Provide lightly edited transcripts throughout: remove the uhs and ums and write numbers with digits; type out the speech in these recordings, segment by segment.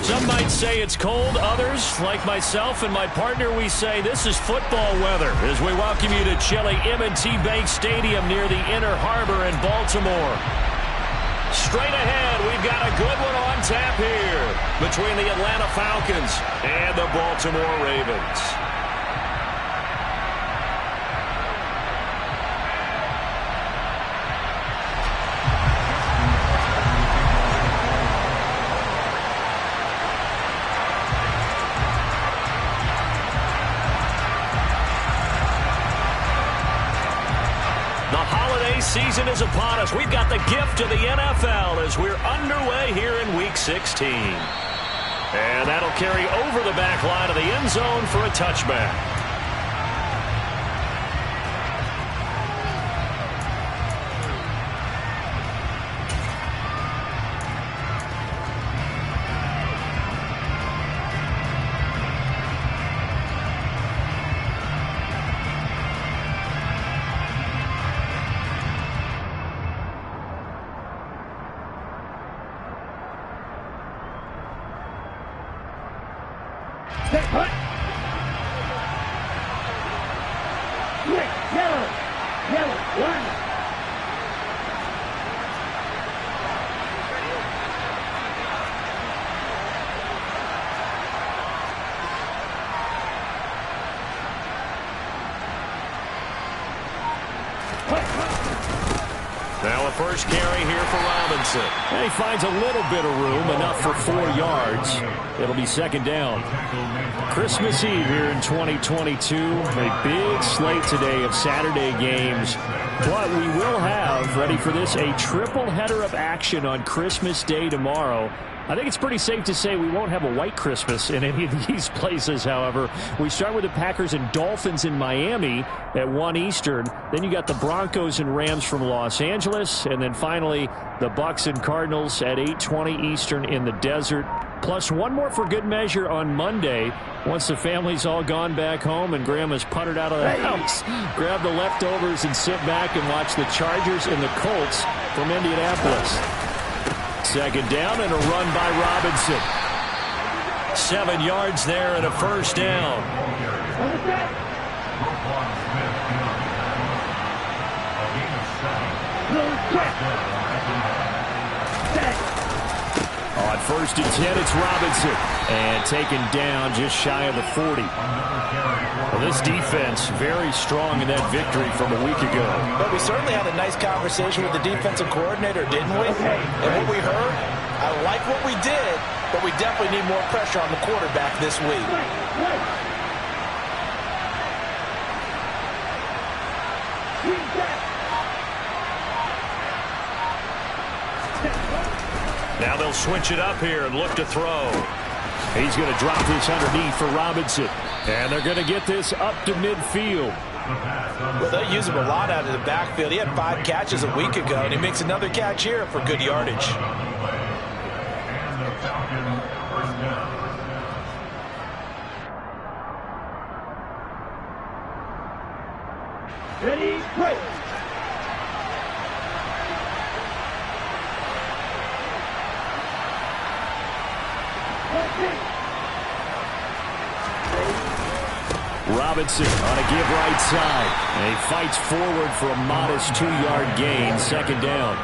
Some might say it's cold. Others, like myself and my partner, we say this is football weather as we welcome you to chilly M&T Bank Stadium near the Inner Harbor in Baltimore. Straight ahead, we've got a good one on tap here between the Atlanta Falcons and the Baltimore Ravens. Season is upon us. We've got the gift of the NFL as we're underway here in Week 16. And that'll carry over the back line of the end zone for a touchback. Now a first carry here for Robinson. And he finds a little bit of room, enough for 4 yards. It'll be second down. Christmas Eve here in 2022. A big slate today of Saturday games. But we will have, ready for this, a triple header of action on Christmas Day tomorrow. I think it's pretty safe to say we won't have a white Christmas in any of these places, however. We start with the Packers and Dolphins in Miami at 1 Eastern. Then you got the Broncos and Rams from Los Angeles. And then finally, the Bucs and Cardinals at 8:20 Eastern in the desert. Plus one more for good measure on Monday. Once the family's all gone back home and Grandma's puttered out of the house, grab the leftovers and sit back and watch the Chargers and the Colts from Indianapolis. Second down and a run by Robinson. 7 yards there and a first down. On 1st and 10, it's Robinson. And taken down just shy of the 40. Well, this defense very strong in that victory from a week ago. But we certainly had a nice conversation with the defensive coordinator, didn't we? And what we heard, I like what we did, but we definitely need more pressure on the quarterback this week. Now they'll switch it up here and look to throw. He's going to drop this underneath for Robinson. And they're going to get this up to midfield. Well, they use him a lot out of the backfield. He had 5 catches a week ago, and he makes another catch here for good yardage. Ready, go! Robinson on a give right side. And he fights forward for a modest 2-yard gain. Second down.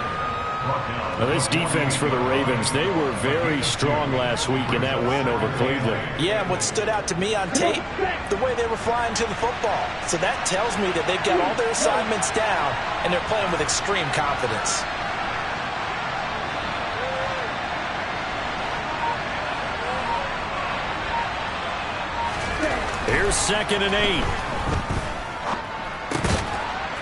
Now this defense for the Ravens, they were very strong last week in that win over Cleveland. Yeah, what stood out to me on tape, the way they were flying to the football. So that tells me that they've got all their assignments down, and they're playing with extreme confidence. Here's 2nd and 8.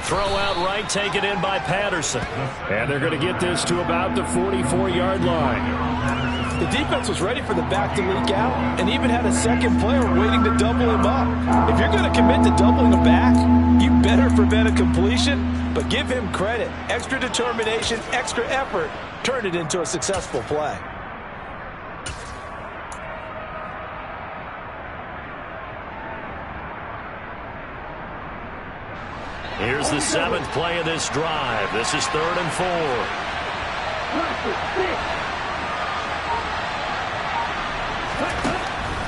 Throw out right, taken in by Patterson. And they're going to get this to about the 44-yard line. The defense was ready for the back to leak out and even had a second player waiting to double him up. If you're going to commit to doubling him back, you better prevent a completion, but give him credit. Extra determination, extra effort, turned it into a successful play. Here's the 7th play of this drive. This is 3rd and 4.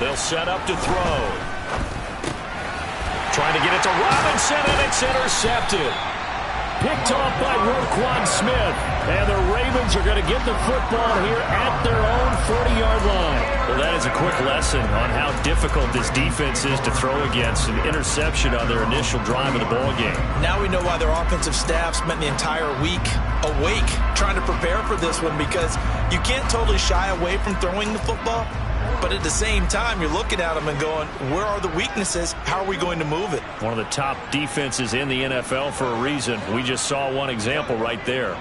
They'll set up to throw. Trying to get it to Robinson, and it's intercepted. Picked off by Roquan Smith. And the Ravens are going to get the football here at their own 40-yard line. Well, that is a quick lesson on how difficult this defense is to throw against. An interception on their initial drive of the ball game. Now we know why their offensive staff spent the entire week awake trying to prepare for this one, because you can't totally shy away from throwing the football. But at the same time, you're looking at them and going, where are the weaknesses? How are we going to move it? One of the top defenses in the NFL for a reason. We just saw one example right there.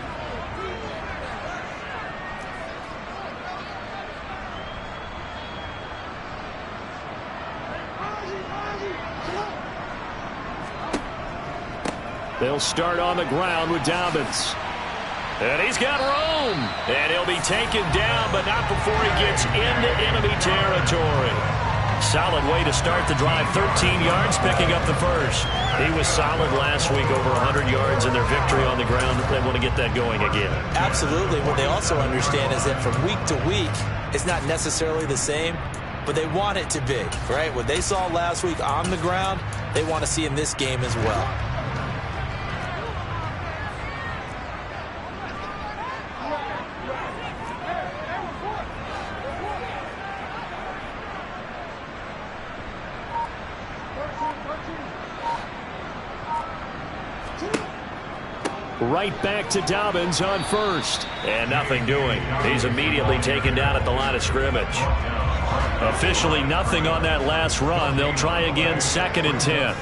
They'll start on the ground with Dobbins. And he's got room. And he'll be taken down, but not before he gets into enemy territory. Solid way to start the drive. 13 yards, picking up the first. He was solid last week, over 100 yards in their victory on the ground. They want to get that going again. Absolutely. What they also understand is that from week to week, it's not necessarily the same, but they want it to be, right? What they saw last week on the ground, they want to see in this game as well. Right back to Dobbins on first. And nothing doing. He's immediately taken down at the line of scrimmage. Officially nothing on that last run. They'll try again, 2nd and 10.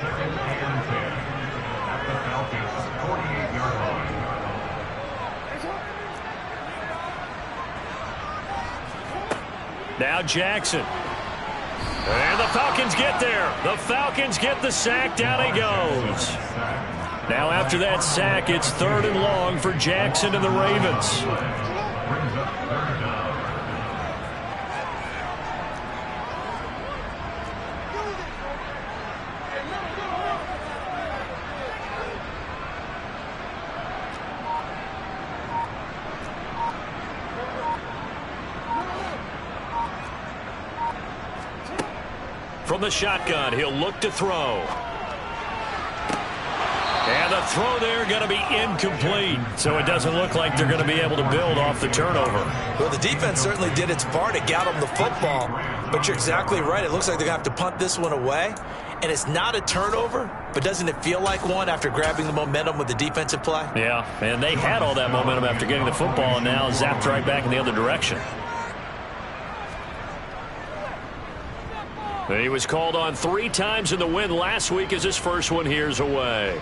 Now Jackson. And the Falcons get there. The Falcons get the sack. Down he goes. Now after that sack, it's 3rd and long for Jackson and the Ravens. From the shotgun, he'll look to throw. And the throw there going to be incomplete. So it doesn't look like they're going to be able to build off the turnover. Well, the defense certainly did its part to get them the football. But you're exactly right. It looks like they're going to have to punt this one away. And it's not a turnover, but doesn't it feel like one after grabbing the momentum with the defensive play? Yeah, and they had all that momentum after getting the football, and now zapped right back in the other direction. He was called on 3 times in the win last week as his first one here's away.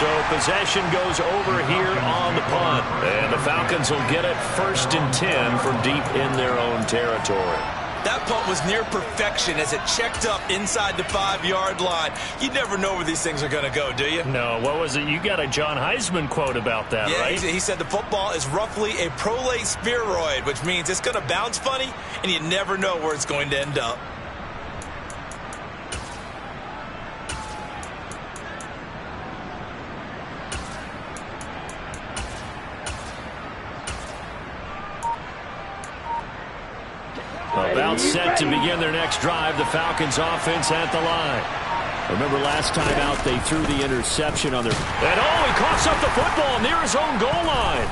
So possession goes over here on the punt. And the Falcons will get it 1st and 10 from deep in their own territory. That punt was near perfection as it checked up inside the 5-yard line. You never know where these things are going to go, do you? No, what was it? You got a John Heisman quote about that, yeah, right? He said the football is roughly a prolate spheroid, which means it's going to bounce funny, and you never know where it's going to end up. About set to begin their next drive, the Falcons offense at the line. Remember last time out, they threw the interception on their... And he coughs up the football near his own goal line.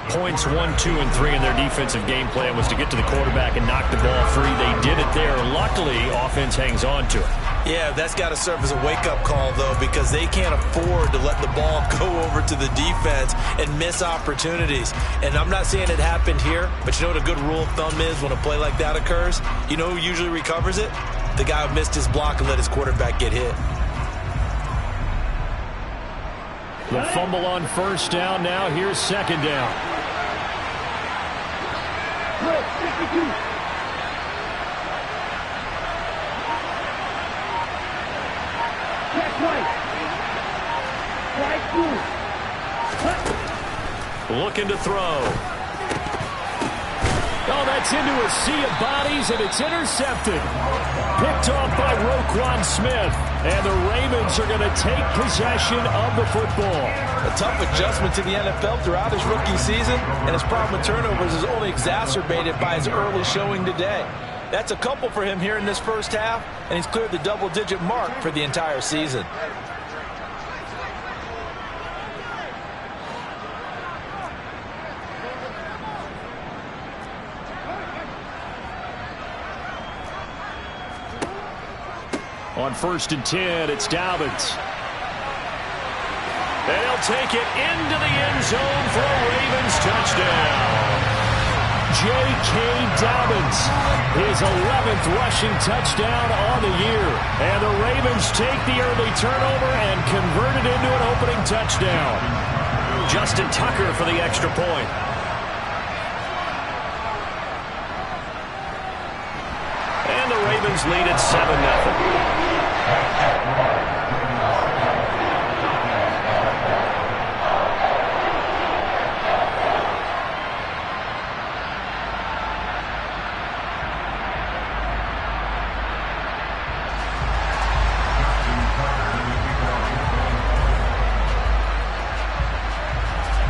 Points 1, 2, and 3 in their defensive game plan was to get to the quarterback and knock the ball free. They did it there. Luckily, offense hangs on to it. Yeah, that's got to serve as a wake-up call, though, because they can't afford to let the ball go over to the defense and miss opportunities. And I'm not saying it happened here, but you know what a good rule of thumb is when a play like that occurs? You know who usually recovers it? The guy who missed his block and let his quarterback get hit. The fumble on 1st down. Now here's 2nd down. Looking to throw. Oh, that's into a sea of bodies, and it's intercepted. Picked off by Roquan Smith. And the Ravens are going to take possession of the football. A tough adjustment to the NFL throughout his rookie season, and his problem with turnovers is only exacerbated by his early showing today. That's a couple for him here in this first half, and he's cleared the double-digit mark for the entire season. On 1st and 10, it's Dobbins. They'll take it into the end zone for a Ravens touchdown. J.K. Dobbins, his 11th rushing touchdown on the year. And the Ravens take the early turnover and convert it into an opening touchdown. Justin Tucker for the extra point. And the Ravens lead at 7-0.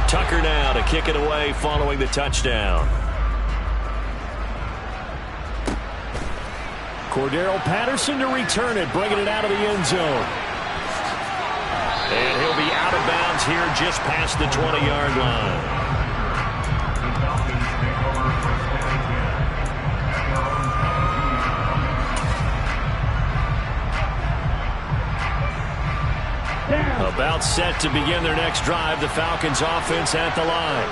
Tucker now to kick it away following the touchdown. Cordero Patterson to return it, bringing it out of the end zone. And he'll be out of bounds here just past the 20-yard line. About set to begin their next drive, the Falcons offense at the line.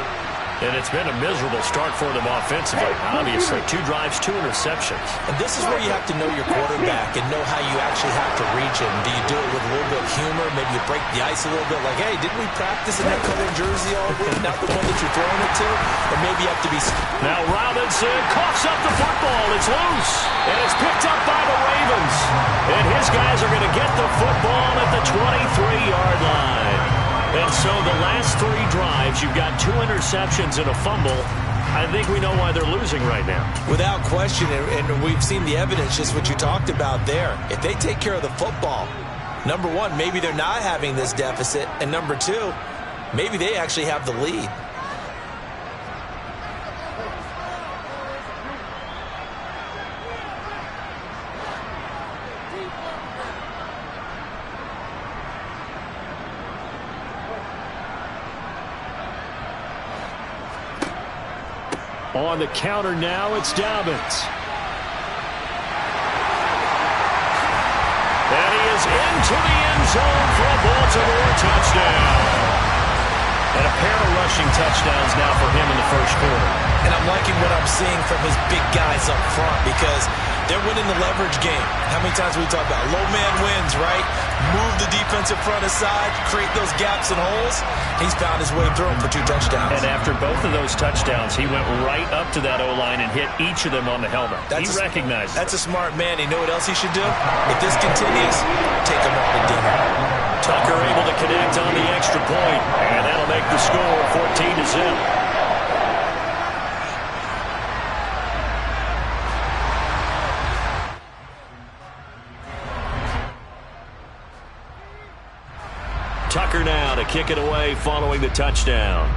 And it's been a miserable start for them offensively. Obviously, 2 drives, 2 interceptions. And this is where you have to know your quarterback and know how you actually have to reach him. Do you do it with a little bit of humor? Maybe you break the ice a little bit like, hey, didn't we practice in that colored jersey all week? Not the one that you're throwing it to? Or maybe you have to be... Now Robinson coughs up the football. It's loose. And it's picked up by the Ravens. And his guys are going to get the football at the 23-yard line. And so the last 3 drives, you've got 2 interceptions and a fumble. I think we know why they're losing right now. Without question, and we've seen the evidence, just what you talked about there. If they take care of the football, number 1, maybe they're not having this deficit. And number 2, maybe they actually have the lead. On the counter now, it's Dobbins. And he is into the end zone for a Baltimore touchdown. And a pair of rushing touchdowns now for him in the first quarter. And I'm liking what I'm seeing from his big guys up front because they're winning the leverage game. How many times we talk about low man wins, right? Move the defensive front aside, create those gaps and holes. He's found his way through them for 2 touchdowns. And after both of those touchdowns, he went right up to that O-line and hit each of them on the helmet. He recognized it. That's a smart man. You know what else he should do? If this continues, take him all to dinner. Tucker able to connect on the extra point, and that'll make the score 14-0. Tucker now to kick it away following the touchdown.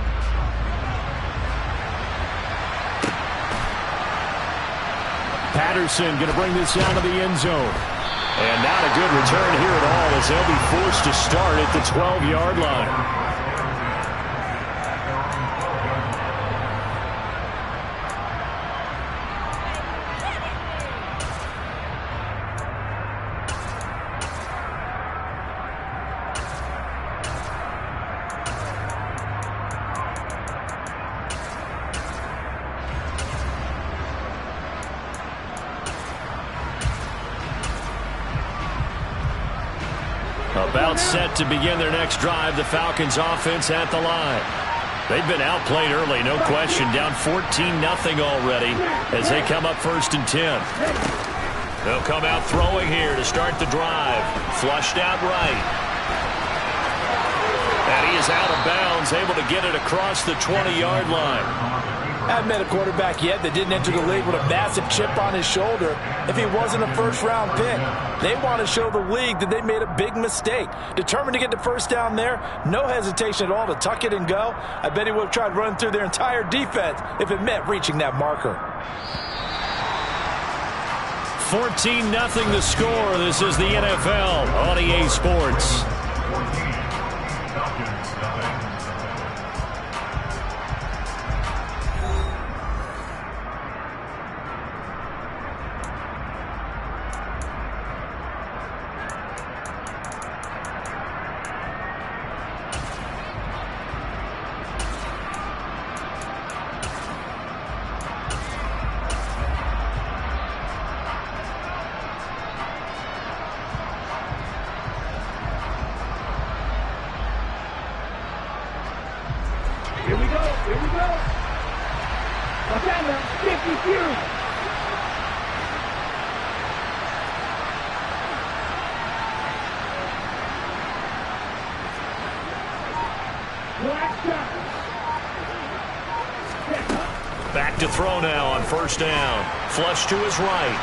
Patterson going to bring this out of the end zone. And not a good return here at all as they'll be forced to start at the 12-yard line. About set to begin their next drive, the Falcons offense at the line. They've been outplayed early, no question, down 14-0 already as they come up 1st and 10. They'll come out throwing here to start the drive. Flushed out right. And he is out of bounds, able to get it across the 20-yard line. Haven't met a quarterback yet that didn't enter the league with a massive chip on his shoulder if he wasn't a first-round pick. They want to show the league that they made a big mistake. Determined to get the first down there, no hesitation at all to tuck it and go. I bet he would have tried running through their entire defense if it meant reaching that marker. 14-0 the score. This is the NFL on EA Sports. Here we go. Watch out now. 50 Fury. Back to throw now on first down. Flush to his right.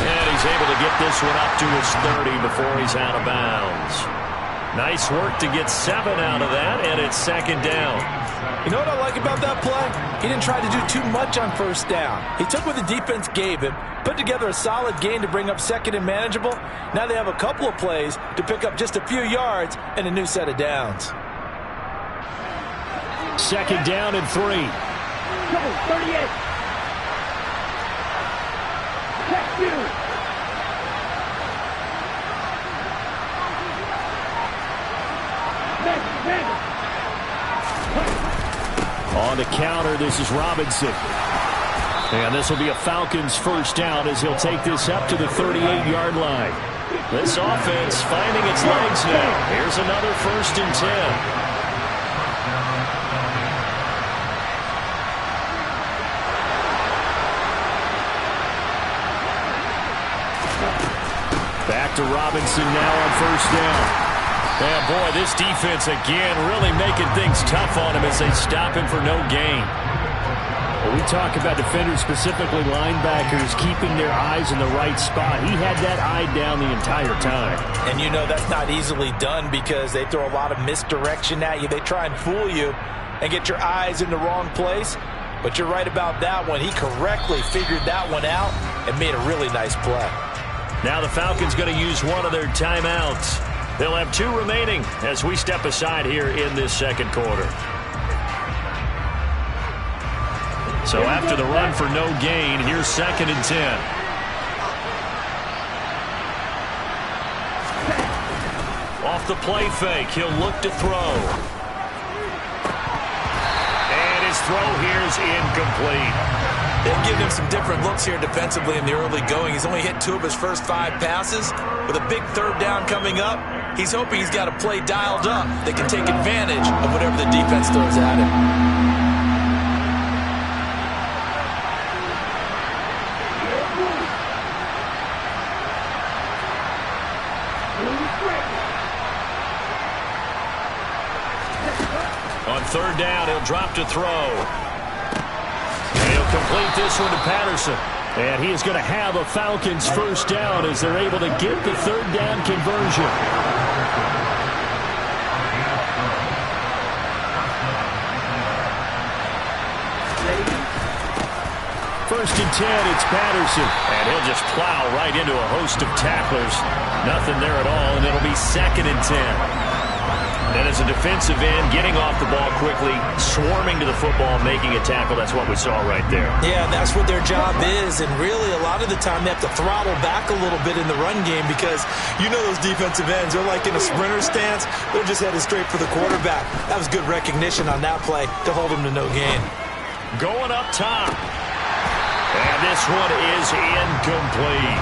And he's able to get this one up to his 30 before he's out of bounds. Nice work to get 7 out of that, and it's second down. You know what I like about that play? He didn't try to do too much on first down. He took what the defense gave him, put together a solid gain to bring up second and manageable. Now they have a couple of plays to pick up just a few yards and a new set of downs. Second down and 3. Go, 38. Check you. On the counter, this is Robinson. And this will be a Falcons first down as he'll take this up to the 38-yard line. This offense finding its legs now. Here's another 1st and 10. Back to Robinson now on first down. Yeah, boy, this defense again really making things tough on him as they stop him for no gain. Well, we talk about defenders, specifically linebackers, keeping their eyes in the right spot. He had that eye down the entire time. And you know that's not easily done because they throw a lot of misdirection at you. They try and fool you and get your eyes in the wrong place. But you're right about that one. He correctly figured that one out and made a really nice play. Now the Falcons going to use one of their timeouts. They'll have 2 remaining as we step aside here in this second quarter. So after the run for no gain, here's 2nd and 10. Off the play fake, he'll look to throw. And his throw here is incomplete. They've given him some different looks here defensively in the early going. He's only hit 2 of his first 5 passes. With a big 3rd down coming up, he's hoping he's got a play dialed up that can take advantage of whatever the defense throws at him. On 3rd down, he'll drop to throw. And he'll complete this one to Patterson. And he is going to have a Falcons first down as they're able to get the 3rd down conversion. 1st and 10, it's Patterson. And he'll just plow right into a host of tacklers. Nothing there at all, and it'll be 2nd and 10. And as a defensive end, getting off the ball quickly, swarming to the football, making a tackle, that's what we saw right there. Yeah, that's what their job is, and really a lot of the time they have to throttle back a little bit in the run game because you know those defensive ends, they're like in a sprinter stance, they're just headed straight for the quarterback. That was good recognition on that play to hold him to no gain. Going up top. And this one is incomplete.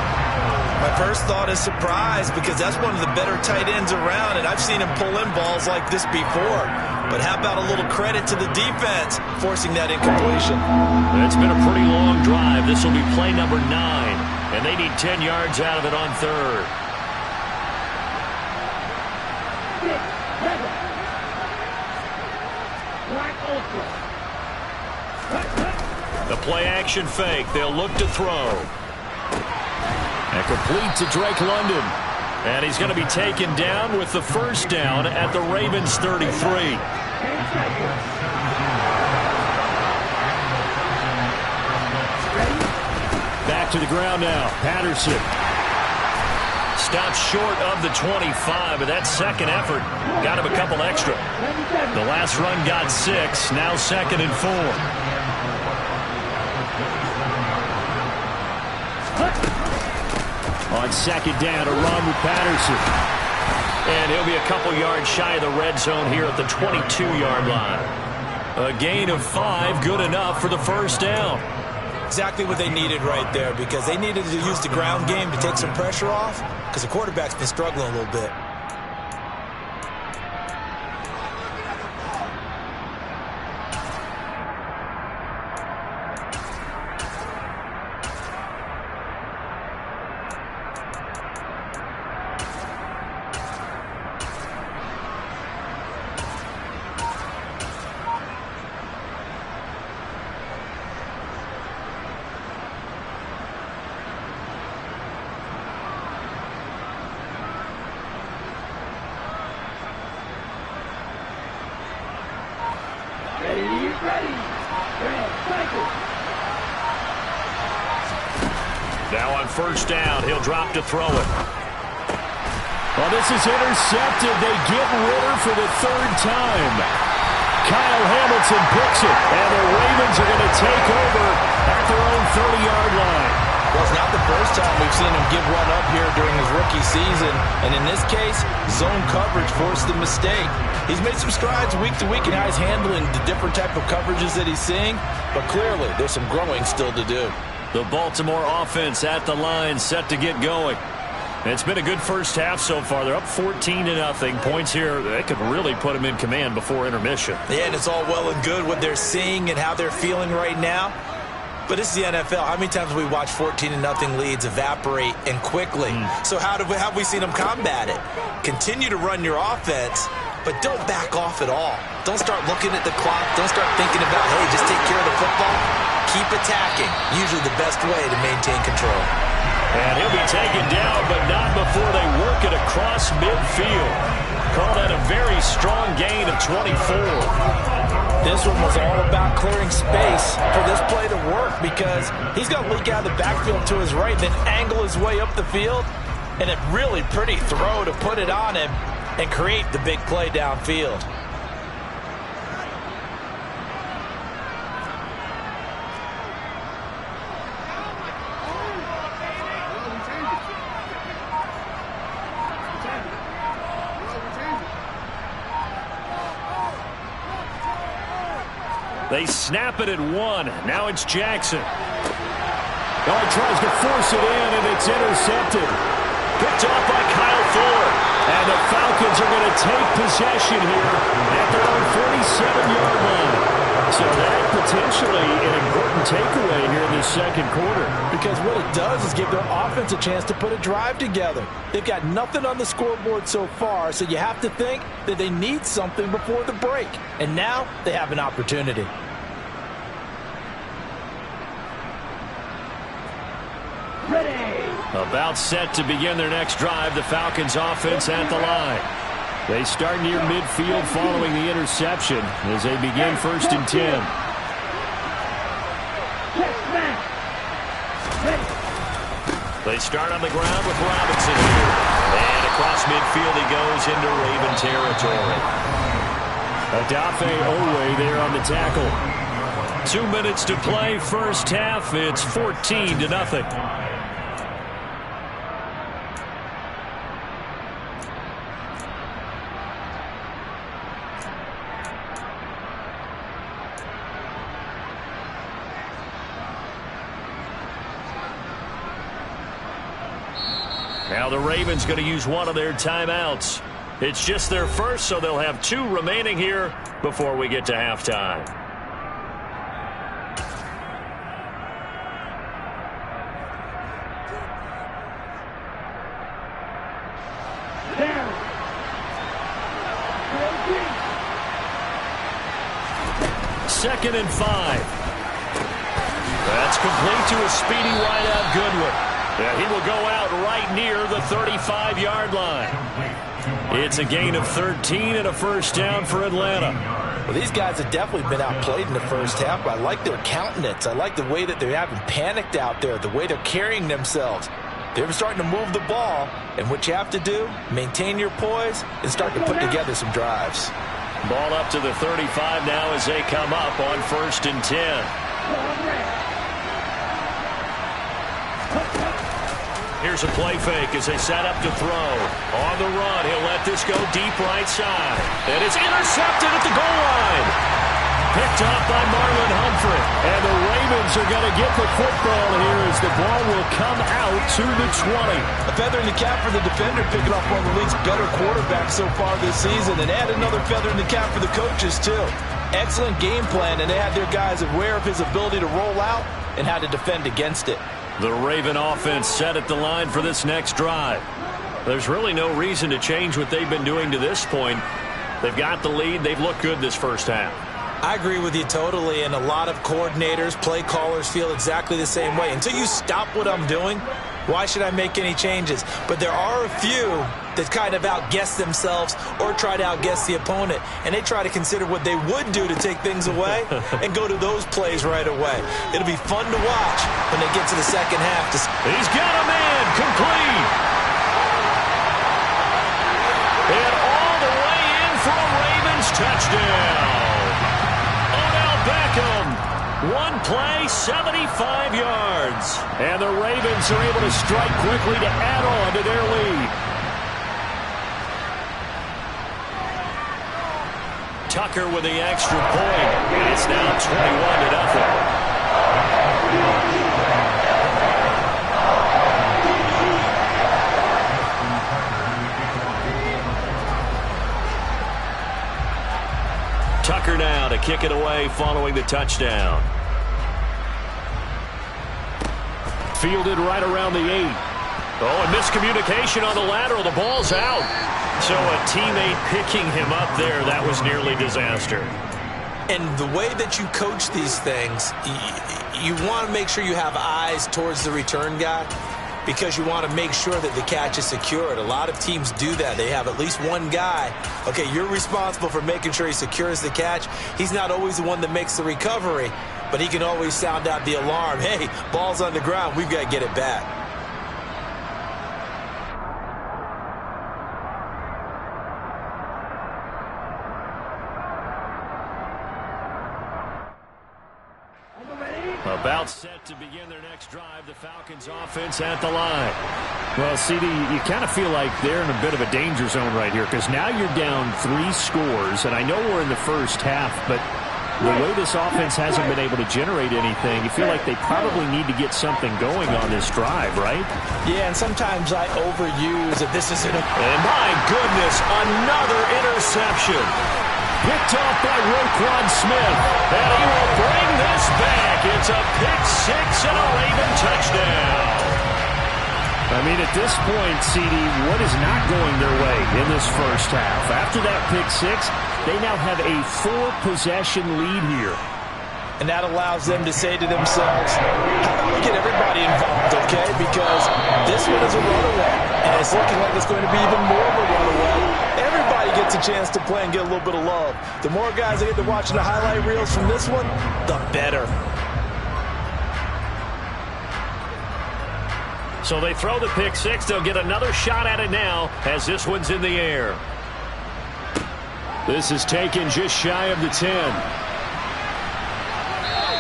My first thought is surprise because that's one of the better tight ends around, and I've seen him pull in balls like this before. But how about a little credit to the defense forcing that incompletion? It's been a pretty long drive. This will be play number 9, and they need 10 yards out of it on 3rd. The play-action fake. They'll look to throw. And complete to Drake London. And he's going to be taken down with the first down at the Ravens 33. Back to the ground now. Patterson. Stopped short of the 25, but that second effort got him a couple extra. The last run got 6, now 2nd and 4. On 2nd down, a run with Patterson. And he'll be a couple yards shy of the red zone here at the 22-yard line. A gain of 5, good enough for the first down. Exactly what they needed right there, because they needed to use the ground game to take some pressure off, because the quarterback's been struggling a little bit. Now on first down, he'll drop to throw it. Well, this is intercepted. They get Ritter for the 3rd time. Kyle Hamilton picks it, and the Ravens are going to take over at their own 30-yard line. Well, it's not the first time we've seen him give one up here during his rookie season, and in this case, zone coverage forced the mistake. He's made some strides week to week in how he's handling the different type of coverages that he's seeing, but clearly there's some growing still to do. The Baltimore offense at the line, set to get going. It's been a good first half so far. They're up 14-0. Points here, they could really put them in command before intermission. Yeah, and it's all well and good what they're seeing and how they're feeling right now. But this is the NFL. How many times have we watched 14-0 leads evaporate and quickly? So how have we seen them combat it? Continue to run your offense, but don't back off at all. Don't start looking at the clock. Don't start thinking about, hey, just take care of the football. Keep attacking. Usually the best way to maintain control. And he'll be taken down, but not before they work it across midfield. Call that a very strong gain of 24. This one was all about clearing space for this play to work, because he's going to leak out of the backfield to his right, then angle his way up the field. And a really pretty throw to put it on him and create the big play downfield. They snap it at 1. Now it's Jackson. Oh, he tries to force it in, and it's intercepted. Picked off by Kyle Fuller. And the Falcons are going to take possession here at their own 47-yard line. So that potentially an important takeaway here in this second quarter. Because what it does is give their offense a chance to put a drive together. They've got nothing on the scoreboard so far, so you have to think that they need something before the break. And now they have an opportunity. About set to begin their next drive, the Falcons offense at the line. They start near midfield following the interception as they begin 1st and 10. They start on the ground with Robinson here. And across midfield he goes into Raven territory. Odafe Owe there on the tackle. 2 minutes to play, first half. It's 14-0. Now the Ravens going to use one of their timeouts. It's just their first, so they'll have 2 remaining here before we get to halftime. Second and 5. That's complete to a speedy wideout Goodwin. Yeah, he will go out right near the 35-yard line. It's a gain of 13 and a first down for Atlanta. Well, these guys have definitely been outplayed in the first half, but I like their countenance. I like the way that they haven't panicked out there, the way they're carrying themselves. They're starting to move the ball, and what you have to do, maintain your poise and start to put together some drives. Ball up to the 35 now as they come up on 1st and 10. Here's a play fake as they set up to throw. On the run, he'll let this go deep right side. And it's intercepted at the goal line. Picked up by Marlon Humphrey. And the Ravens are going to get the football here as the ball will come out to the 20. A feather in the cap for the defender, picking off one of the league's better quarterbacks so far this season. And add another feather in the cap for the coaches, too. Excellent game plan, and they had their guys aware of his ability to roll out and how to defend against it. The Raven offense set at the line for this next drive. There's really no reason to change what they've been doing to this point. They've got the lead. They've looked good this first half. I agree with you totally, and a lot of coordinators, play callers feel exactly the same way. Until you stop what I'm doing, why should I make any changes? But there are a few that kind of outguess themselves or try to outguess the opponent, and they try to consider what they would do to take things away and go to those plays right away. It'll be fun to watch when they get to the second half. He's got a man complete. And all the way in for a Ravens touchdown. Beckham, one play, 75 yards. And the Ravens are able to strike quickly to add on to their lead. Tucker with the extra point. And it's now 21-0. Tucker now to kick it away following the touchdown. Fielded right around the 8. Oh, and miscommunication on the lateral. The ball's out. So a teammate picking him up there, that was nearly disaster. And the way that you coach these things, you want to make sure you have eyes towards the return guy, because you want to make sure that the catch is secured. A lot of teams do that. They have at least one guy. Okay, you're responsible for making sure he secures the catch. He's not always the one that makes the recovery, but he can always sound out the alarm. Hey, ball's on the ground. We've got to get it back. About set to begin their next drive, the Falcons offense at the line. Well, CD, you kind of feel like they're in a bit of a danger zone right here, because now you're down 3 scores, and I know we're in the first half, but the way this offense hasn't been able to generate anything, you feel like they probably need to get something going on this drive, right? Yeah, and sometimes I overuse that this isn't a... And my goodness, another interception. Picked off by Roquan Smith. And he will bring this back. It's a pick-6 and a Raven touchdown. I mean, at this point, CD, what is not going their way in this first half? After that pick-6, they now have a 4-possession lead here. And that allows them to say to themselves, how do we get everybody involved, okay? Because this one is a runaway, and it's looking like it's going to be even more of a runaway. Everybody gets a chance to play and get a little bit of love. The more guys that get to watching the highlight reels from this one, the better. So they throw the pick-6. They'll get another shot at it now as this one's in the air. This is taken just shy of the 10.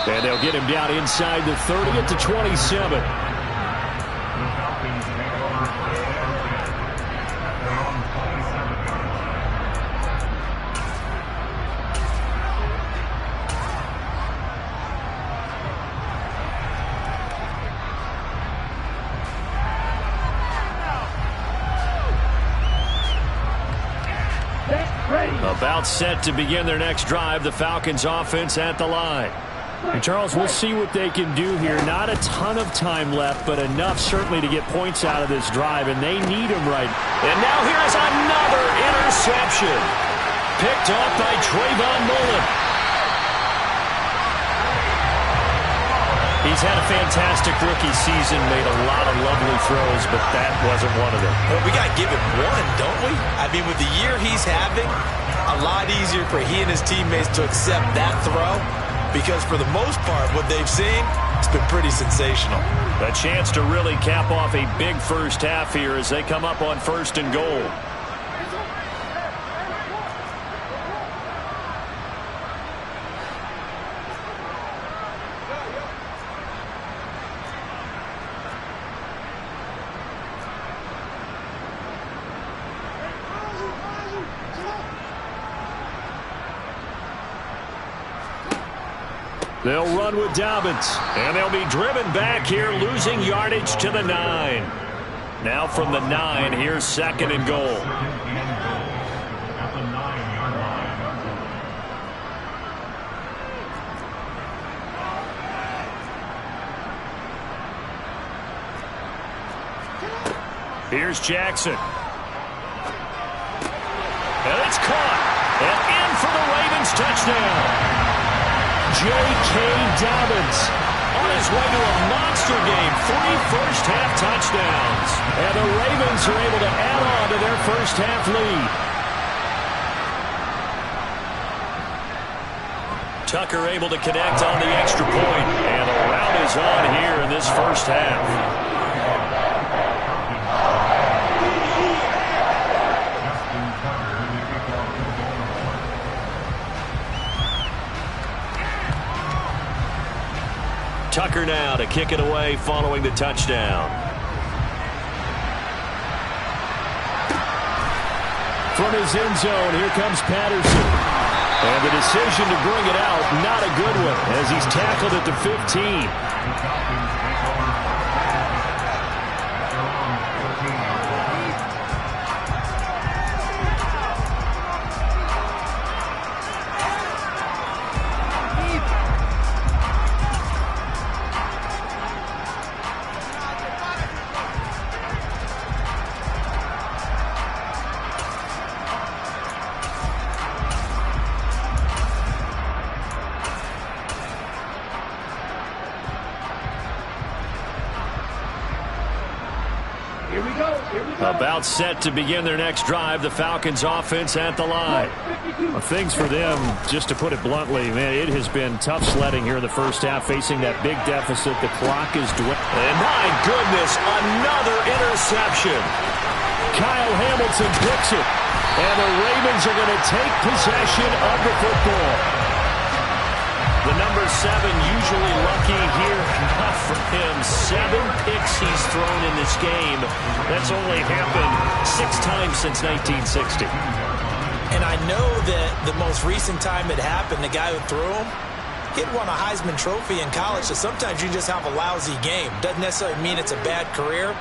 And they'll get him down inside the 30 at the 27. About set to begin their next drive, the Falcons offense at the line. And Charles, we'll see what they can do here. Not a ton of time left, but enough certainly to get points out of this drive, and they need them right. And now here's another interception. Picked off by Trayvon Mullen. He's had a fantastic rookie season, made a lot of lovely throws, but that wasn't one of them. Well, we got to give him one, don't we? I mean, with the year he's having, a lot easier for he and his teammates to accept that throw because for the most part, what they've seen, it's been pretty sensational. A chance to really cap off a big first half here as they come up on 1st and goal. They'll run with Dobbins, and they'll be driven back here, losing yardage to the 9. Now from the 9, here's 2nd and goal. Here's Jackson. And it's caught. And in for the Ravens touchdown. J.K. Dobbins on his way to a monster game. 3 first-half touchdowns. And the Ravens are able to add on to their first-half lead. Tucker able to connect on the extra point. And the rout is on here in this first half. Tucker now to kick it away following the touchdown. From his end zone, here comes Patterson. And the decision to bring it out, not a good one, as he's tackled at the 15. About set to begin their next drive, the Falcons offense at the line. Well, things for them, just to put it bluntly, man, it has been tough sledding here in the first half, facing that big deficit. The clock is dwindling. And my goodness, another interception. Kyle Hamilton picks it. And the Ravens are going to take possession of the football. The number 7 usually lucky here. Not for him. 7 picks he's thrown in this game. That's only happened 6 times since 1960. And I know that the most recent time it happened, the guy who threw him, he'd won a Heisman Trophy in college, so sometimes you just have a lousy game. Doesn't necessarily mean it's a bad career,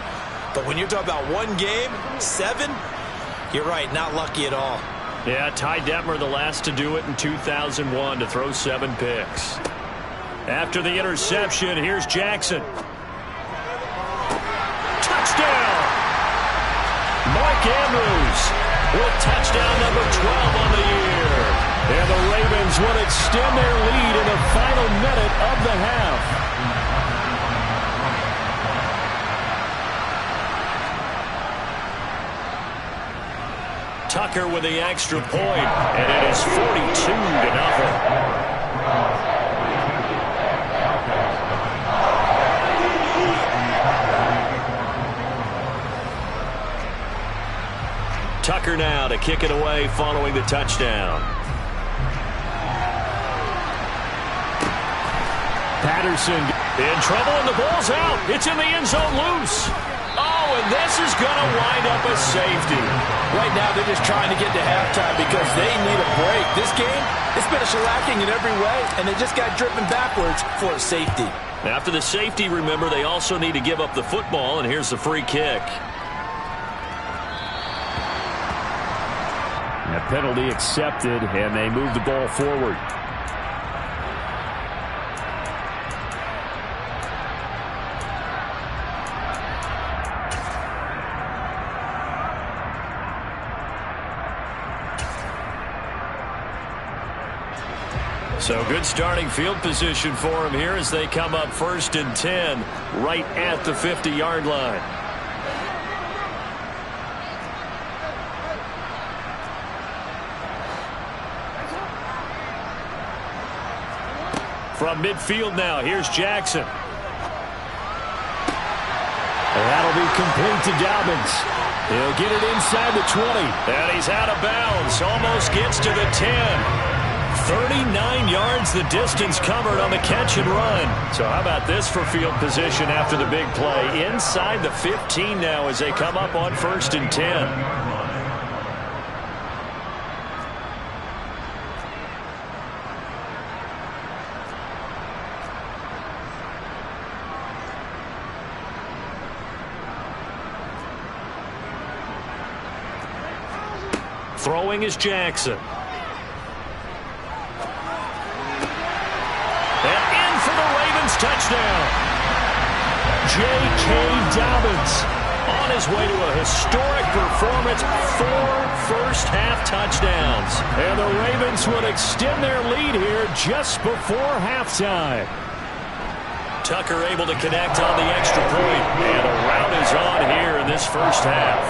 but when you're talking about one game, 7, you're right, not lucky at all. Yeah, Ty Detmer the last to do it in 2001 to throw 7 picks. After the interception, here's Jackson. Touchdown! Mark Andrews with touchdown number 12 on the year. And the Ravens will extend their lead in the final minute of the half. Tucker with the extra point, and it is 42-0. Tucker now to kick it away following the touchdown. Patterson in trouble, and the ball's out. It's in the end zone loose. Oh, and this is going to wind up a safety. Right now, they're just trying to get to halftime because they need a break. This game, it's been a shellacking in every way, and they just got driven backwards for a safety. After the safety, remember, they also need to give up the football, and here's the free kick. A penalty accepted, and they move the ball forward. So good starting field position for him here as they come up 1st and 10 right at the 50-yard line. From midfield now, here's Jackson. And that'll be complete to Dobbins. He'll get it inside the 20. And he's out of bounds. Almost gets to the 10. 39 yards the distance covered on the catch and run. So how about this for field position after the big play? Inside the 15 now as they come up on 1st and 10. Throwing is Jackson. And in for the Ravens touchdown. J.K. Dobbins on his way to a historic performance. 4 first-half touchdowns. And the Ravens would extend their lead here just before halftime. Tucker able to connect on the extra point. And a rout is on here in this first half.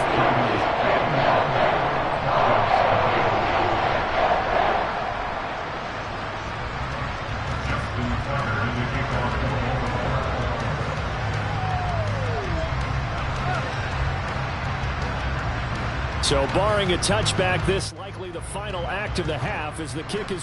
So barring a touchback, this likely the final act of the half as the kick is